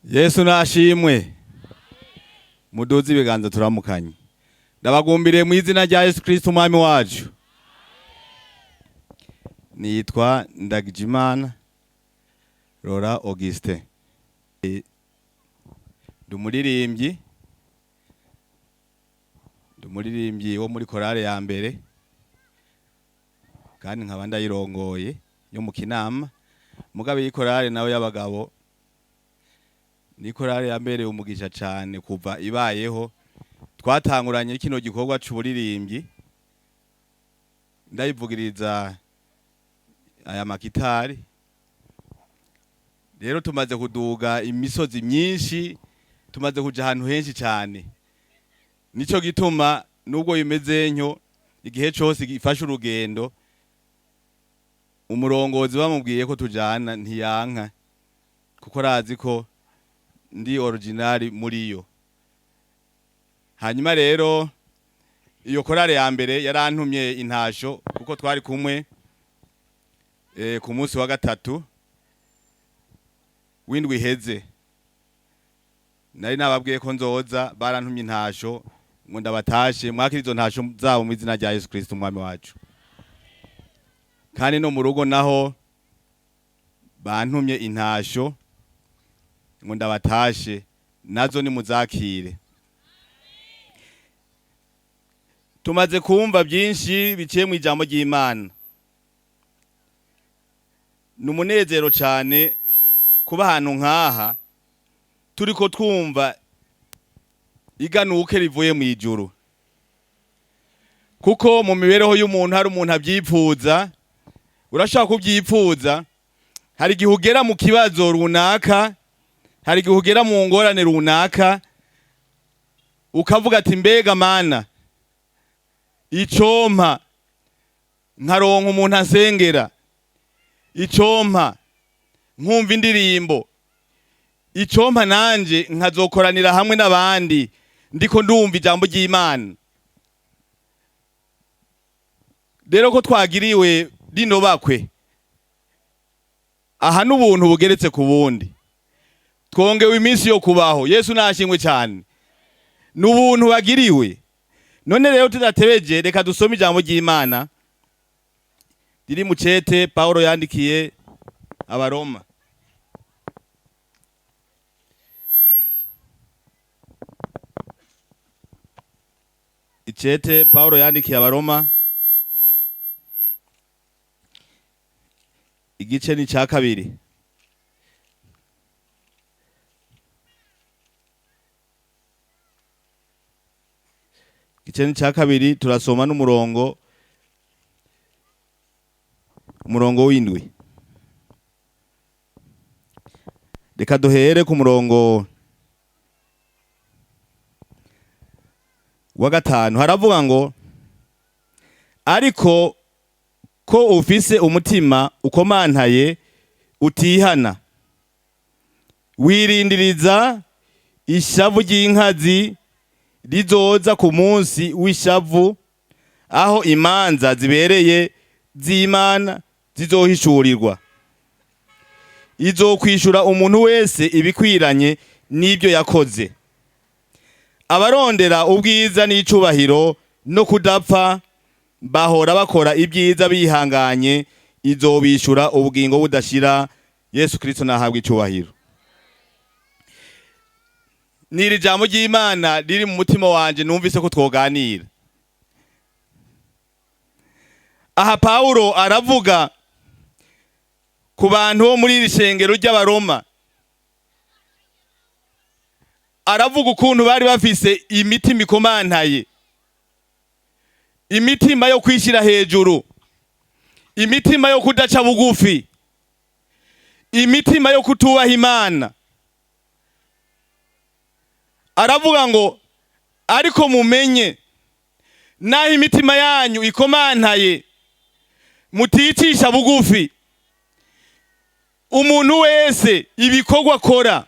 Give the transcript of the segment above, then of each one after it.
Yesu nashimwe. Muduze ibiganza turamukanye. Ndabagumbiriye mu izina rya Yesu Kristo umwami wacu. Nitwa Ndagijimana Laurent Augustin. Ndumuririmbyi wo muri korale ya mbere. Kandi nkaba ndayirongoye yo mu Kinama. Mugabe yikorale nawe y'abagabo. Ni korale ya mbere umugisha cyane kuva ibayeho. Twatanguranye kino gikorwa c'uburirimbyi. Ndayivugiriza aya makitari. Rero tumaze kuduga imisozi myinshi, tumaze kuja ahantu henshi cyane. Nico gituma nubwo bimeze ntyo igihe cyose gifasha urugendo, umurongozi bamubwiye ko tujana ntiyanka kuko razi ko ndi original muri yo. Hanyuma rero iyo korale ya mbere yarantumye intasho kuko twari kumwe ku munsi wa gatatu w'indwi iheze. Nari nababwiye ko nzoza, barantumye intasho ngo ndabatashe mwakira izo ntasho zabo mu izina rya Yesu Kristo umwami wacu. Kandi no mu rugo naho bantumye intasho ngo ndabatashe, nazo ni muzakire. Tumaze kumva byinshi biciye mu ijambo ry'Imana. Numunezero cyane kuba ahantu nkaha turiko twumva iganuke rivuye mu ijuru. Kuko mu mibereho y'umuntu hari umuntu abyipfuza, urashaka kubyipfuza, hari igihe ugera mu kibazo runaka, hari igihe ugera mu ngorane runaka, ukavuga ati mbega Mana, icompa nkaronka umuntu asengera, icompa nkumva indirimbo, icompa nanje nkazokoranira hamwe n'abandi ndiko ndumva ijambo ry'Imana. Rero ko twagiriwe rino bakwe, aha n'ubuntu bugeretse ku bundi, twongewe iminsi yo kubaho. Yesu nashimwe cyane, n'ubuntu bagiriwe. None rero tudatebeje, reka dusome ijambo ry'Imana riri mu cete Paulo yandikiye Abaroma. Icete Paulo yandikiye Abaroma, igice ni ca kabiri. Igice ni ca kabiri, turasoma n'umurongo w'indwi. Reka duhere ku murongo wa gatanu. Haravuga ngo, ariko ko ufise umutima ukomantaye utihana, wirindiriza ishavu ry'inkazi rizoza ku munsi w'ishavu, aho imanza zibereye z'Imana zizohishurirwa. Izokwishura umuntu wese ibikwiranye n'ibyo yakoze. Abarondera ubwiza n'icubahiro no kudapfa bahora bakora ibyiza bihanganye, izobishura ubugingo budashira. Yesu Kristo nahabwa icubahiro. Niri jambo ry'Imana riri mu mutima wanje, numvise ko twoganira. Aha Paulo aravuga ku bantu bo muri iri shengero ry'Abaroma. Aravuga ukuntu bari bafise imitima ikomantaye, imitima yo kwishira hejuru, imitima yo kudaca bugufi, imitima yo kutubaha Imana. Aravuga ngo, ariko mumenye naho imitima yanyu ikomantaye, muticisha bugufi, umuntu wese ibikorwa akora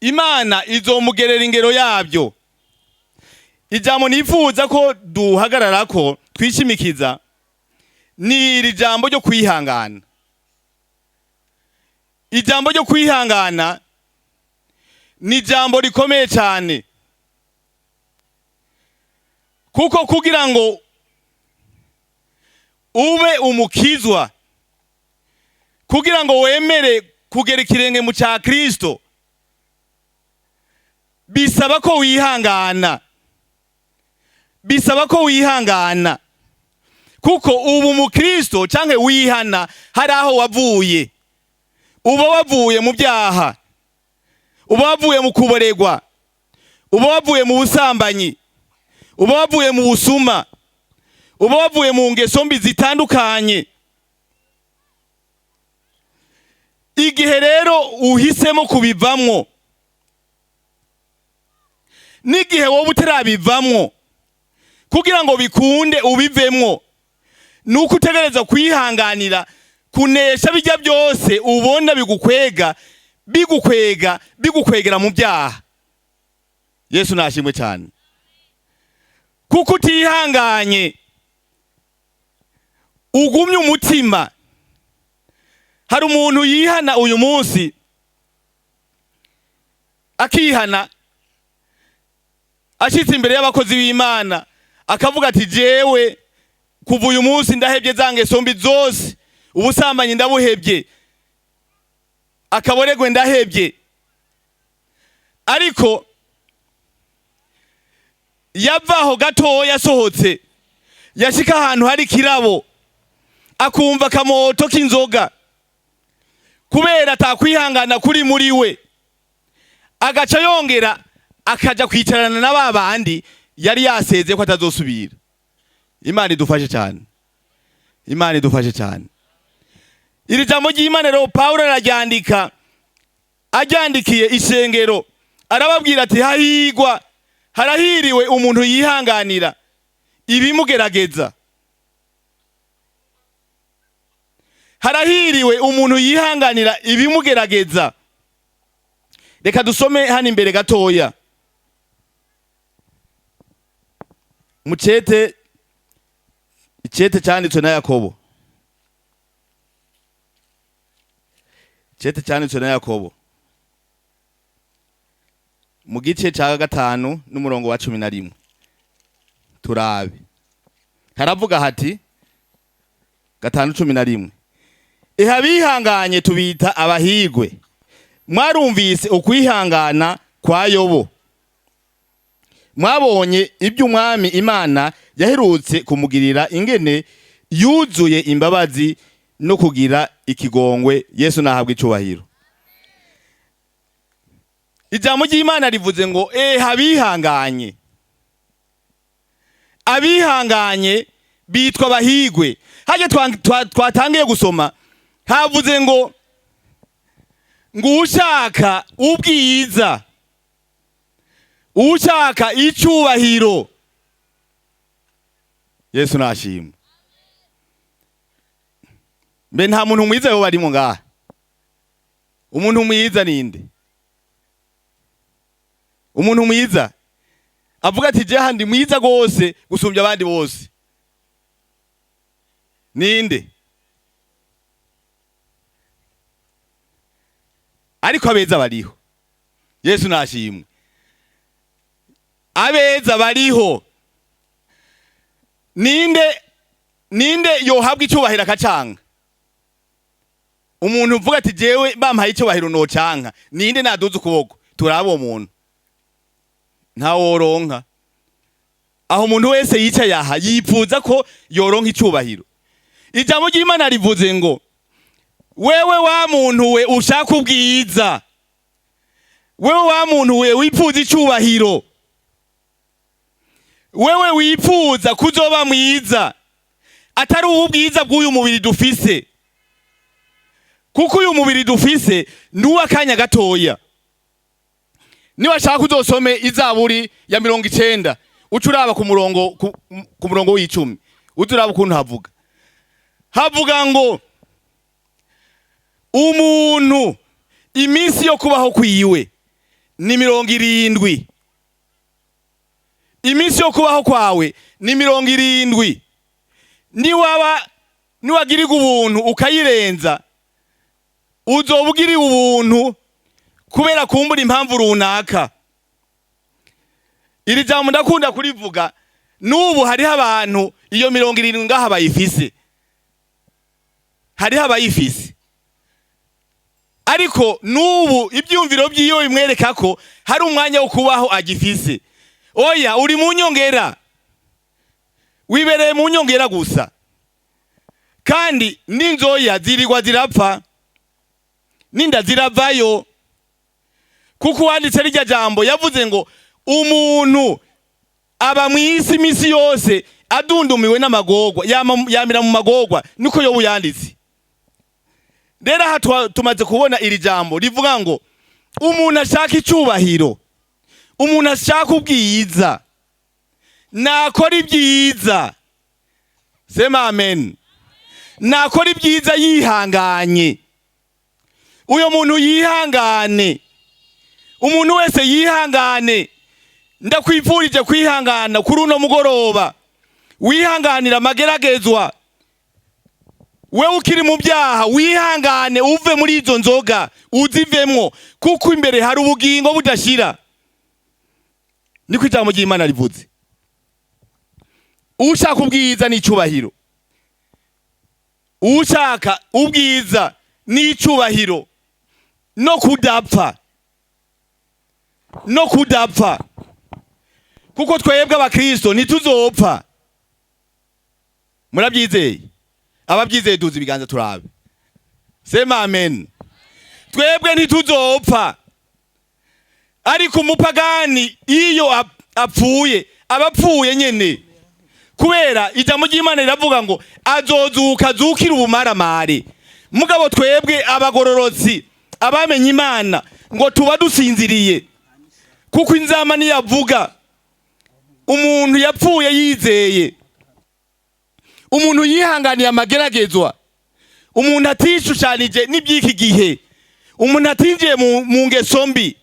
Imana izomugerera ingero yabyo. Ijambo nifuza ko duhagararako twishimikiza ni iri jambo ryo kwihangana. Ijambo ryo kwihangana ni jambo rikomeye cyane, kuko kugira ngo ube umukizwa, kugira ngo wemere kugera ikirenge mu cya Kristo, bisaba ko wihangana, bisaba ko wihangana, kuko ubu mu Kristo canke wihana hari aho wavuye, uba wavuye mu byaha, uba wavuye mu kuboregwa, uba wavuye mu busambanyi, uba wavuye mu busuma, uba wavuye mu ngeso mbi zitandukanye. Igihe rero uhisemo kubivamwo, n'igihe wowe utarabivamwo, kugira ngo bikunde ubivemwo, nuko utegereza kwihanganira kunesha bijya byose ubona bigukwegera mu byaha. Yesu nashimwe cyane. Kuko utihanganye, ugumye umutima. Hari umuntu yihana uyu munsi, akihana ashitse imbere y'abakozi b'Imana, akavuga ati jewe kuva uyu munsi ndahebye za ngeso mbi zose, ubusambanyi ndabuhebye, akaboregwe ndahebye. Ariko yavaho gatoya asohotse, yashika ahantu hari kirabo, akumva akamoto k'inzoga, kubera atakwihangana kuri muri we, agaca yongera akaja kwicarana na babandi yari yaseze ko atazosubira. Imana idufashe cyane, Imana idufashe cyane. Iri jambo ry'Imana rero Pawulo araryandika, ajyandikiye ishengero, arababwira ati hahigwa, harahiriwe umuntu yihanganira ibimugerageza, harahiriwe umuntu yihanganira ibimugerageza. Reka dusome hano imbere gatoya mu cete cyanditswe na Yakobo, cete cyanditswe na Yakobo mu gice cya 5 n'umurongo wa 11. Turabe, haravuga hati 5:11, abihanganye tubita abahigwe, mwarumvise ukwihangana kwa Yobo, mwabonye iby'umwami Imana yaherutse kumugirira, ingene yuzuye imbabazi no kugira ikigongwe. Yesu nahabwe icubahiro. Ijambo ry'Imana rivuze ngo abihanganye, abihanganye bitwa abahigwe. Haje twatangiye gusoma, havuze ngo ushaka ubwiza, ushaka icubahiro. Yesu nashimwe. Mbe nta muntu mwiza yo barimo ngaha? Umuntu mwiza ninde? Umuntu mwiza avuga ati je handi mwiza gose gusumbya abandi bose ninde? Ariko abeza bariho. Yesu nashimwe. Abeza bariho. Ninde yohabwa icubahiro akacanga? Umuntu uvuga ati jewe bampaye icubahiro no canka, ninde naduze ukuboko? Turabo umuntu nta woronka. Aho umuntu wese yicaye aha yipfuza ko yoronka icubahiro. Ijambo ry'Imana rivuze ngo wewe wa muntu we ushaka ubwiza, wewe wa muntu we wipfuza icubahiro, wewe wipfuza kuzoba mwiza, atari ubwiza bw'uyu mubiri dufise, kuko uyu mubiri dufise nuwa kanya gatoya. Niwashaka uzosome Izaburi ya 90, ucuraba ku murongo w'icumi, uzuraba ukuntu havuga ngo umuntu iminsi yo kubaho kwiwe ni 70, iminsi yo kubaho kwawe ni 70. Niwagirirwa ubuntu ukayirenza, uzobugiriwe ubuntu kubera kumbura impamvu runaka. Iri jambo ndakunda kurivuga, n'ubu hariho abantu iyo 70 ngaha bayifise, hariho abayifise, ariko n'ubu ibyumviro by'iyo bimwereka ko hari umwanya wo kubaho agifise. Oya, uri mu nyongera, wibereye mu nyongera gusa, kandi n'inzoya zirirwa zirapfa, n'inda ziravayo, kuko wanditse rirya jambo yavuze ngo umuntu aba mu isi misi yose adundumiwe n'amagorwa, yamira mu magorwa, niko Yobu yanditse. Rero aha tumaze kubona iri jambo rivuga ngo umuntu ashaka icubahiro, umuntu ashaka ubwiza, nakora ibyiza. Sema amen. Nakora ibyiza yihanganye. Uyo muntu yihangane, umuntu wese yihangane. Ndakwifurije kwihangana kuri uno mugoroba, wihanganira amageragezwa. Wewe ukiri mu byaha wihangane, uve muri izo nzoga uzivemwo, kuko imbere hari ubugingo budashira. Niko ijambo ry'Imana rivuze. Ushaka ubwiza n'icubahiro, ushaka ubwiza n'icubahiro no kudapfa, no kudapfa, kuko twebwe abakristo ntituzopfa. Murabyizeye? Ababyizeye duze ibiganza turabe. Sema amen. Twebwe ntituzopfa, ariko umupagani iyo apfuye abapfuye nyene, kubera ijambo ry'Imana riravuga ngo azozuka azukira ubumaramare. Mugabo twebwe abagororotsi, abamenye Imana, ngo tuba dusinziriye, kuko inzama niyavuga. Umuntu yapfuye yizeye, umuntu yihanganiye amageragezwa, umuntu atishushanije n'ibyiki gihe, umuntu atinjiye mu ngeso mbi,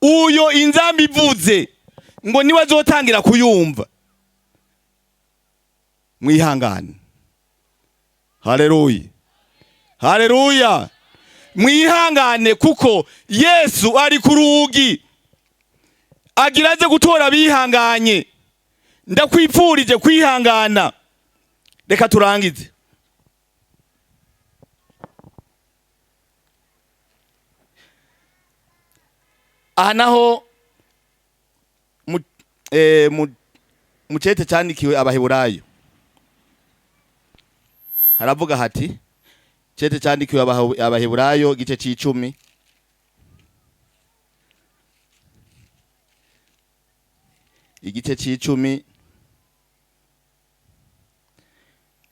uyo inzamba ivuze ngo niwe azotangira kuyumva. Mwihangane. Haleluya, haleluya. Mwihangane kuko Yesu ari ku rugi agiraze gutora bihanganye. Ndakwifurije kwihangana. Reka turangize. Aha naho mu cete cyandikiwe Abaheburayo haravuga hati, cete cyandikiwe Abaheburayo gice c'10 igice c'10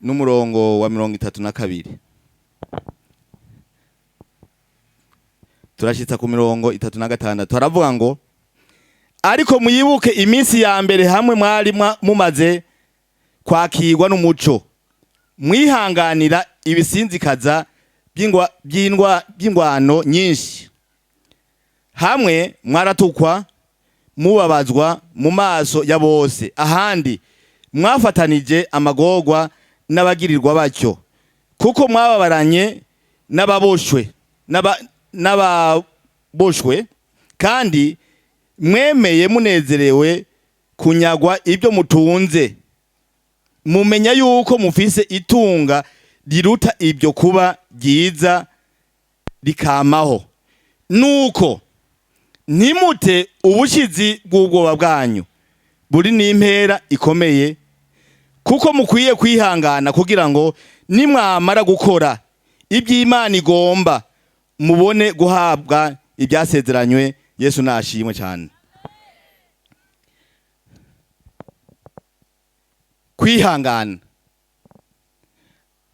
n'umurongo wa 32 turashitsa ku mirongo 36. Haravuga ngo ariko muyibuke iminsi ya mbere hamwe mwari mumaze kwakirwa n'umuco, mwihanganira ibisinzikaza by'ingwano nyinshi, hamwe mwaratukwa mubabazwa mu maso ya bose, ahandi mwafatanije amagorwa n'abagirirwa batyo, kuko mwababaranye n'ababoshwe, kandi mwemeye munezerewe kunyagwa ibyo mutunze, mumenya yuko mufise itunga riruta ibyo kuba ryiza rikamaho. Nuko ntimute ubushizi bw'ubwoba bwanyu buri n'impera ikomeye, kuko mukwiye kwihangana kugira ngo nimwamara gukora iby'Imana igomba mubone guhabwa ibyasezeranywe. Yesu nashimwe cyane. Kwihangana,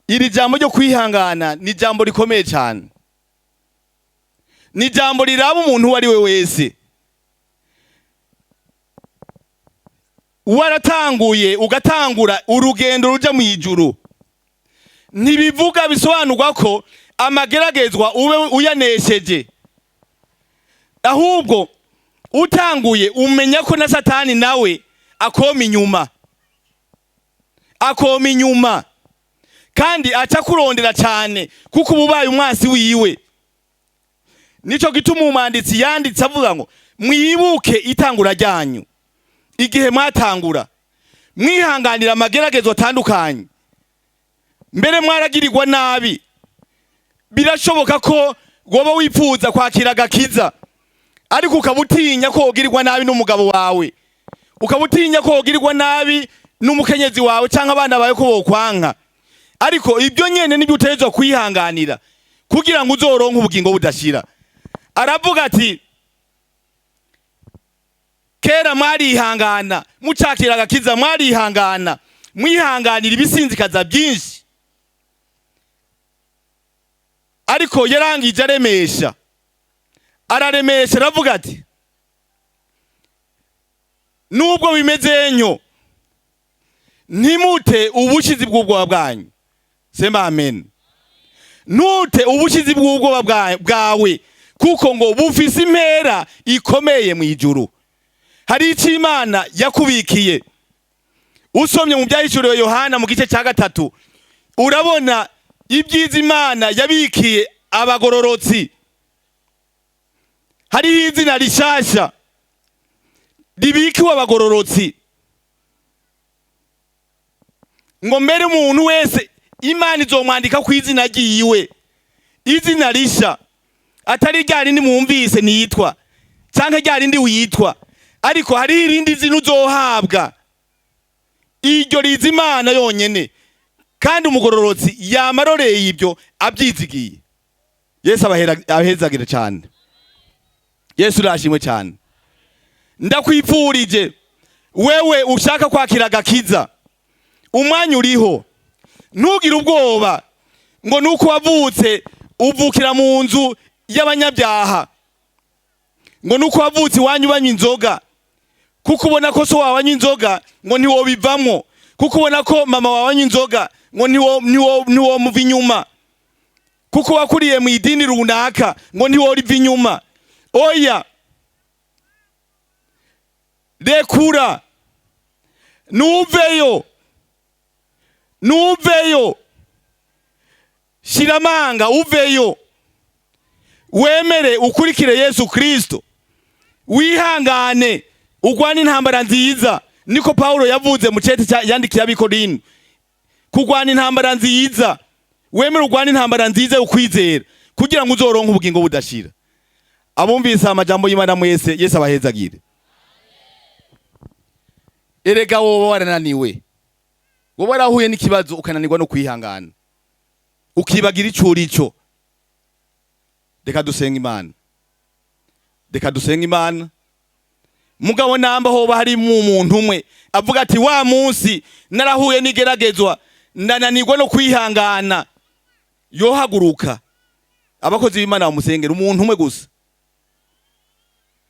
iri jambo ryo kwihangana ni jambo rikomeye cyane, ni jambo riraba umuntu uwo ari we wese. Waratanguye ugatangura urugendo ruja mu ijuru, ntibivuga bisobanurwa ko amageragezwa ube uyanesheje, ahubwo utanguye umenya ko na Satani nawe akoma inyuma, kandi aca kurondera cyane, kuko ububaye umwasi wiwe. nico gituma umwanditsi yanditse avuga ngo mwibuke itangura ryanyu igihe mwatangura mwihanganira amageragezo atandukanye, mbere mwaragirirwa nabi, birashoboka ko woba wifuza kwakira agakiza ariko ukabutinya ko wogirirwa nabi n'umugabo wawe, ukabutinya ko wogirirwa nabi n'umukenyezi wawe cyangwa abana bawe ko bokwanka, ariko ibyo nyene nibyo utegerezwa kwihanganira kugira ngo uzoronke ubugingo budashira. Aravuga ati kera mwarihangana mucakira agakiza, mwarihangana mwihanganira ibisinzikaza byinshi, ariko yarangije aremesha, araremesha aravuga ati nubwo bimeze nyo ntimute ubushizi bw'ubwoba bwanyu. Sema amen. Ntute ubushizi bw'ubwoba bwawe kuko ngo bufise impera ikomeye mu ijuru. Hari icyo Imana yakubikiye. Usomye mu byahishuriwe Yohana mu gice cya 3 urabona ibyiza Imana yabikiye abagororotsi. Hariho izina rishasha ribikiwe abagororotsi, ngo mbere umuntu wese Imana izomwandika ku izina ryiwe, izina risha atari rya rindi mwumvise nitwa cyangwa rya rindi witwa, ariko hari irindi zina uzohabwa, iryo riza Imana yonyene, kandi umugororotsi yamaroreye ibyo abyizigiye. Yesu abahezagire cyane. Yesu urashimwe cyane. Ndakwipfurije wewe ushaka kwakira agakiza, umwanya uriho, ntugire ubwoba ngo nuko wavutse uvukira mu nzu y'abanyabyaha, ngo nuko wavutse iwanyu banywa inzoga, kuko ubona ko so wawe anywa inzoga ngo ntiwobivamo, kuko ubona ko mama wawe anywa inzoga ngo ntiwomuva inyuma, kuko wakuriye mu idini runaka ngo ntiworiva inyuma. Oya, rekura, nuveyo, shiramanga uveyo, wemere ukurikire Yesu Kristo, wihangane ugwana intambara nziza. Niko Paulo yavuze mu cete yandikiye abikorino, kugwana intambara nziza, wemere ugwana intambara nziza ukwizera kugira ngo uzoronke ubugingo budashira. Abumvise amajambo y'Imana mwese, Yesu abahezagire. Erega wowe warananiwe, wowe warahuye n'ikibazo ukananirwa no kwihangana, ukibagira icyo reka dusenga Imana, reka dusenga Imana. Mugabo namba hoba hari mu muntu umwe avuga ati wa munsi narahuye n'igeragezwa ndananirwa no kwihangana, yohaguruka. Abakozi b'Imana bamusengera, umuntu umwe gusa,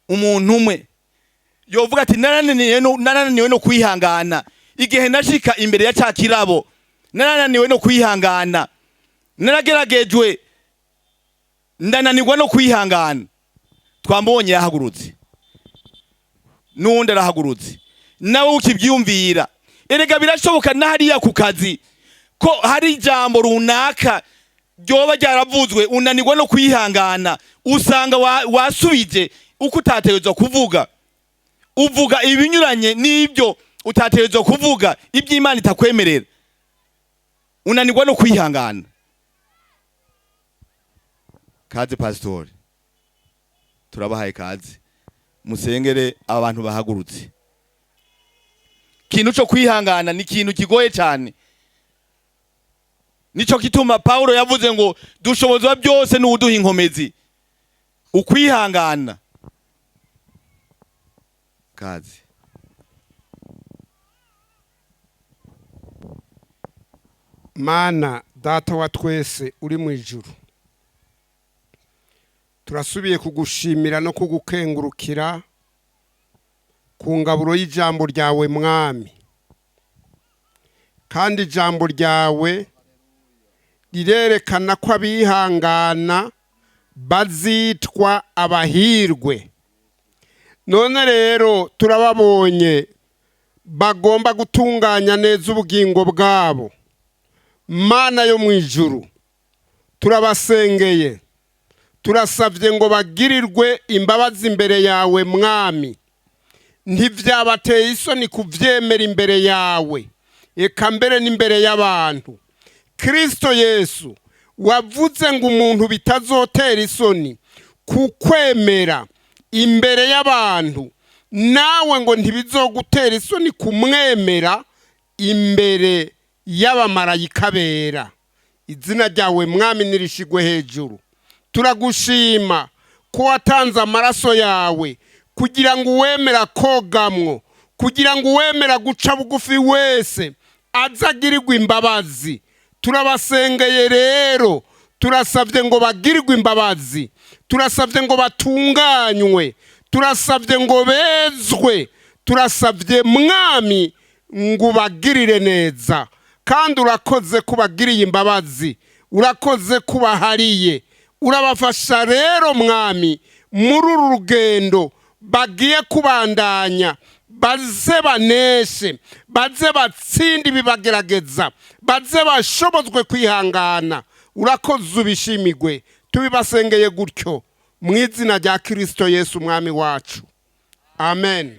umuntu umwe yovuga ati narananiwe no kwihangana igihe nashika imbere ya cya kirabo, narananiwe no kwihangana, narageragejwe ndananirwa no kwihangana. Twambonye yahagurutse, nundi arahagurutse, nawe ukibyumvira. Erega birashoboka na hariya ku kazi ko hari ijambo runaka ryoba ryaravuzwe unanirwa no kwihangana, usanga wasubije uko utategerezwa kuvuga, uvuga ibinyuranye n'ibyo utategerezwa kuvuga, ibyo Imana itakwemerera, unanirwa no kwihangana. Kaze pastor, turabahaye kaze, musengere abantu bahagurutse. Kintu cyo kwihangana ni kintu kigoye cyane, nico kituma Paulo yavuze ngo dushobozwa byose n'uduha inkomezi. Ukwihangana kazi. Mana data wa twese uri mu ijuru, turasubiye kugushimira no kugukengurukira ku ngaburo y'ijambo ryawe mwami, kandi ijambo ryawe rirerekana ko abihangana bazitwa abahirwe. None rero turababonye bagomba gutunganya neza ubugingo bwabo. Mana yo mu ijuru, turabasengeye, turasabye ngo bagirirwe imbabazi imbere yawe mwami. Ntivyabateye isoni kuvyemera imbere yawe, eka mbere n'imbere y'abantu. Kristo Yesu wavuze ngo umuntu bitazotera isoni kukwemera imbere y'abantu, nawe ngo ntibizogutera isoni kumwemera imbere y'abamarayika bera. Izina ryawe mwami nirishigwe hejuru. Turagushima ko watanze amaraso yawe kugira ngo uwemera kogamwo, kugira ngo uwemera guca bugufi wese azagirirwe imbabazi. Turabasengeye rero, turasabye ngo bagirirwe imbabazi, turasabye ngo batunganywe, turasabye ngo bezwe, turasabye mwami ngo bagirire neza. Kandi urakoze kubagiriye imbabazi, urakoze kubahariye. Urabafasha rero mwami muri uru rugendo bagiye kubandanya, baze baneshe, baze batsinde ibibagerageza, baze bashobozwe kwihangana. Urakoze ubishimigwe, tubibasengeye gutyo mu izina rya Kristo Yesu mwami wacu, amen.